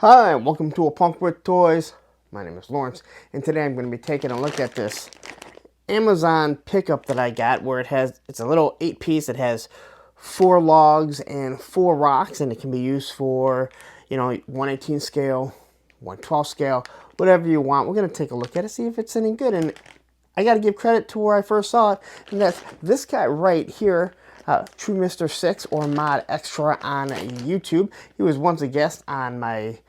Hi, welcome to A Punk with Toys. My name is Lawrence, and today I'm going to be taking a look at this Amazon pickup that I got where it's a little 8-piece. It has 4 logs and 4 rocks, and it can be used for, 1/18 scale, 1/12 scale, whatever you want. We're going to take a look at it, see if it's any good. And I got to give credit to where I first saw it, and that's this guy right here, True Mr. 6 or Mod Extra on YouTube. He was once a guest on my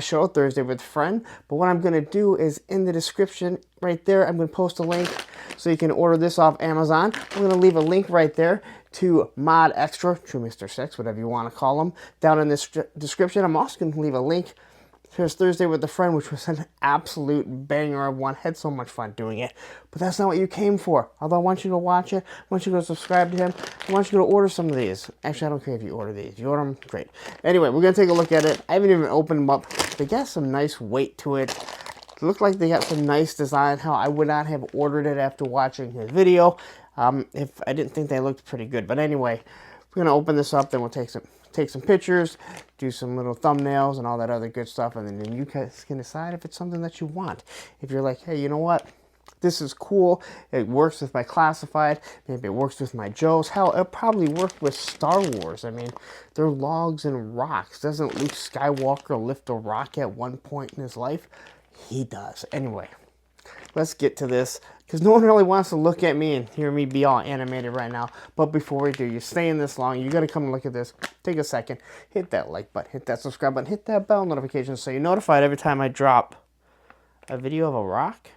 show, Thursday with a Friend. But what I'm going to do is in the description right there, I'm going to post a link so you can order this off Amazon. I'm going to leave a link right there to Mod Extra, True Mr. 6, whatever you want to call him, down in this description. I'm also going to leave a link. Here's Thursday with a Friend, which was an absolute banger of one. Had so much fun doing it. But that's not what you came for. Although I want you to watch it. I want you to go subscribe to him. I want you to order some of these. Actually, I don't care if you order these. You order them, great. Anyway, we're going to take a look at it. I haven't even opened them up. They got some nice weight to it. It looked like they got some nice design. How I would not have ordered it after watching his video if I didn't think they looked pretty good. But anyway, we're going to open this up. Then we'll take some pictures, do some little thumbnails and all that other good stuff, and then you guys can decide if it's something that you want. If you're like, hey, you know what? This is cool. It works with my classified. Maybe it works with my Joes. Hell, it probably worked with Star Wars. I mean, they're logs and rocks. Doesn't Luke Skywalker lift a rock at one point in his life? He does. Anyway, let's get to this, because no one really wants to look at me and hear me be all animated right now. But before we do, you're staying this long, you got to come and look at this. Take a second, hit that like button, hit that subscribe button, hit that bell notification so you're notified every time I drop a video of a rock.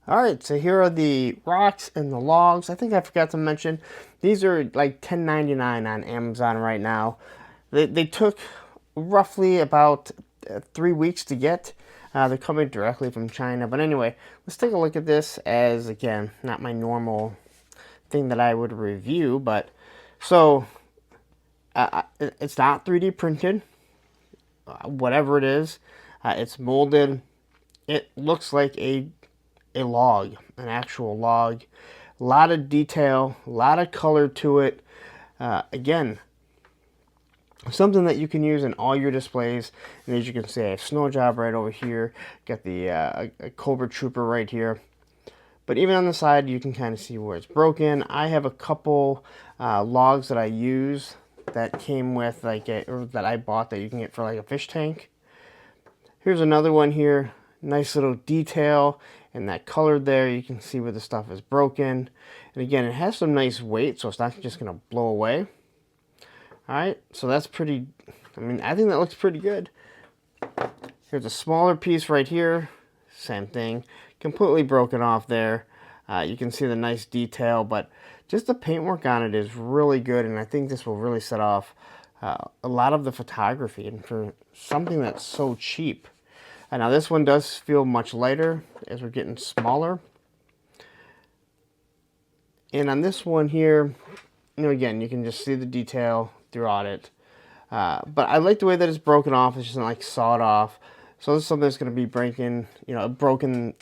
Alright, so here are the rocks and the logs. I think I forgot to mention, these are like $10.99 on Amazon right now. They took roughly about 3 weeks to get. They're coming directly from China. But anyway, let's take a look at this as, again, not my normal thing that I would review. But, so, it's not 3D printed. Whatever it is, it's molded. It looks like a log, an actual log. A lot of detail, a lot of color to it. Again, something that you can use in all your displays. And as you can see, I have Snow Job right over here. Got the a Cobra Trooper right here. But even on the side, you can kind of see where it's broken. I have a couple logs that I use that came with or that I bought that you can get for like a fish tank. Here's another one here. Nice little detail. And that color there, you can see where the stuff is broken. And again, it has some nice weight, so it's not just going to blow away. Alright, so that's pretty, I think that looks pretty good. Here's a smaller piece right here. Same thing. Completely broken off there. You can see the nice detail, but just the paintwork on it is really good, and I think this will really set off a lot of the photography, and for something that's so cheap. Now this one does feel much lighter as we're getting smaller. And on this one here, again, you can just see the detail throughout it. But I like the way that it's broken off. It's just like sawed off. So this is something that's going to be broken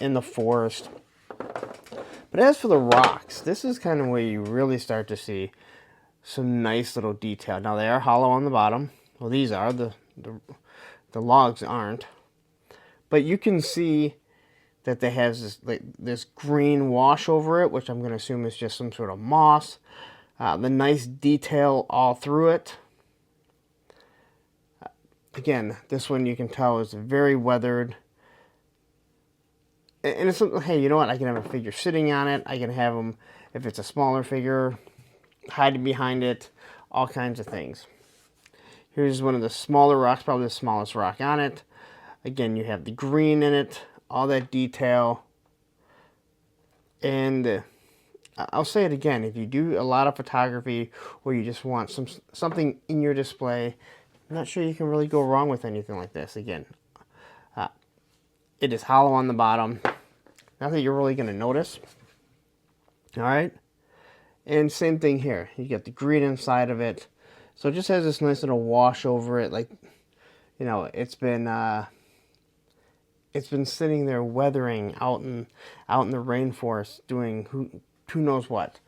in the forest. But as for the rocks, this is kind of where you really start to see some nice little detail. Now they are hollow on the bottom. Well, these are. The logs aren't. But you can see that they have this green wash over it, which I'm going to assume is just some sort of moss. The nice detail all through it. Again, this one you can tell is very weathered. And it's, hey, you know what? I can have a figure sitting on it. I can have them, if it's a smaller figure, hiding behind it. All kinds of things. Here's one of the smaller rocks, probably the smallest rock on it. Again, you have the green in it, all that detail. And I'll say it again, if you do a lot of photography or you just want something in your display, I'm not sure you can really go wrong with anything like this. Again, it is hollow on the bottom. Not that you're really going to notice. Alright? And same thing here. You get the green inside of it. So it just has this nice little wash over it. Like, it's been sitting there weathering out in the rainforest doing who knows what.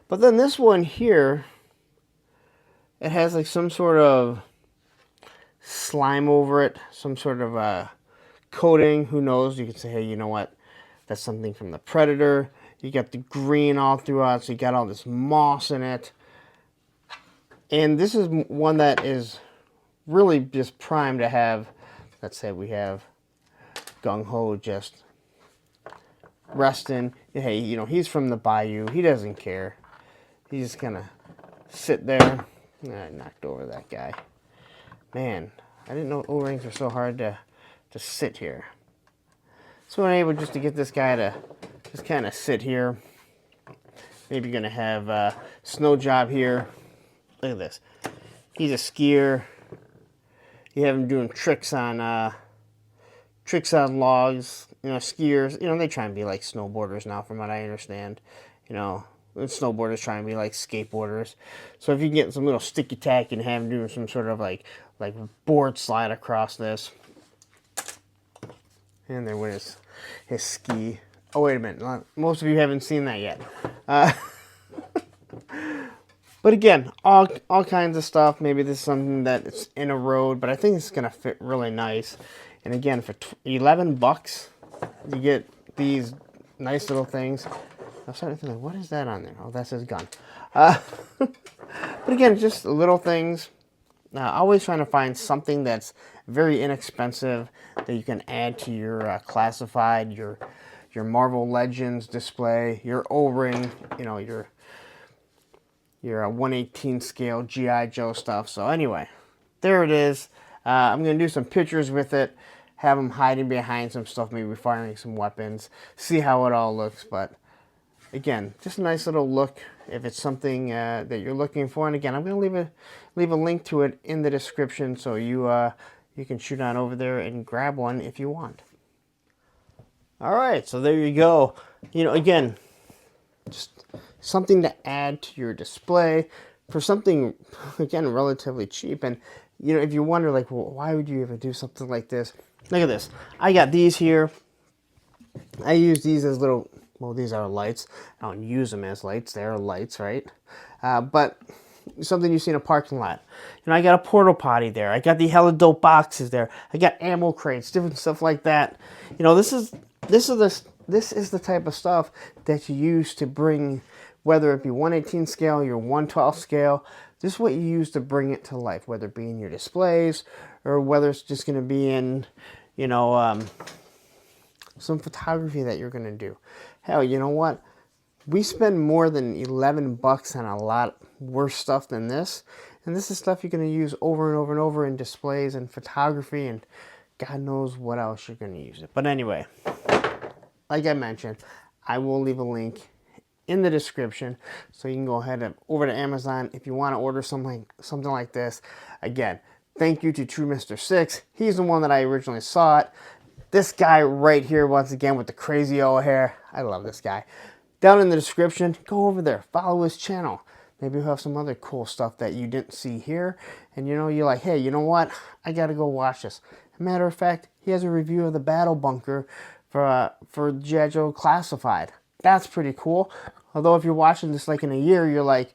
But then this one here, it has like some sort of slime over it, some sort of coating. Who knows? You could say, hey, you know what? That's something from the Predator. You got the green all throughout, so you got all this moss in it. And this is one that is really just primed to have, let's say we have Gung Ho just resting. Hey, you know, he's from the bayou. He doesn't care. He's just gonna sit there. I knocked over that guy. Man, I didn't know O-rings are so hard to sit here. So I'm able just to get this guy to just kind of sit here. Maybe you're gonna have Snow Job here. Look at this. He's a skier. You have him doing tricks on logs. You know, skiers. You know, they try and be like snowboarders now, from what I understand. You know, snowboarders try and be like skateboarders. So if you can get some little sticky tack and have him doing some sort of like board slide across this. And there with his ski. Oh, wait a minute. Most of you haven't seen that yet. But again, all kinds of stuff. Maybe this is something that's in a road, but I think it's going to fit really nice. And again, for $11, you get these nice little things. I'm starting to think, what is that on there? Oh, that's his gun. But again, just little things. Always trying to find something that's very inexpensive that you can add to your classified, your Marvel Legends display, your O-ring, you know, your 1/18 scale G.I. Joe stuff. So anyway, there it is. I'm going to do some pictures with it, have them hiding behind some stuff, maybe firing some weapons, see how it all looks. But again, just a nice little look if it's something that you're looking for. And again, I'm going to leave a link to it in the description, so you can shoot on over there and grab one if you want. All right, so there you go. You know, again, just something to add to your display for something, again, relatively cheap. And, you know, if you wonder, like, well, why would you ever do something like this? Look at this. I got these here. I use these as little, well, these are lights. I don't use them as lights. They're lights, right? But something you see in a parking lot. You know, I got a porta potty there. I got the hella dope boxes there. I got ammo crates, different stuff like that. You know, this is the type of stuff that you use to bring, whether it be 1/18 scale, your 1/12 scale. This is what you use to bring it to life, whether it be in your displays or whether it's just going to be in, you know, some photography that you're going to do. Hell, you know what? We spend more than $11 on a lot worse stuff than this. And this is stuff you're going to use over and over and over in displays and photography, and God knows what else you're going to use it. But anyway, like I mentioned, I will leave a link in the description, so you can go ahead and over to Amazon if you want to order something like this. Again, thank you to True Mr. 6. He's the one that I originally saw it. This guy right here, once again, with the crazy old hair. I love this guy. Down in the description, go over there, follow his channel. Maybe he'll have some other cool stuff that you didn't see here. And you know, you're like, hey, you know what? I gotta go watch this. Matter of fact, he has a review of the Battle Bunker for G.I. Joe Classified. That's pretty cool. Although if you're watching this like in a year, you're like,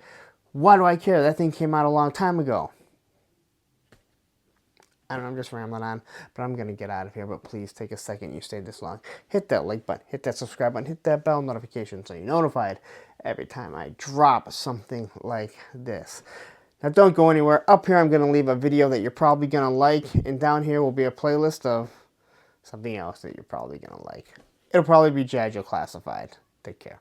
why do I care? That thing came out a long time ago. I don't know, I'm just rambling on, but I'm going to get out of here. But please take a second, you stayed this long. Hit that like button, hit that subscribe button, hit that bell notification so you're notified every time I drop something like this. Now don't go anywhere. Up here I'm going to leave a video that you're probably going to like, and down here will be a playlist of something else that you're probably going to like. It'll probably be G.I. Joe Classified. Take care.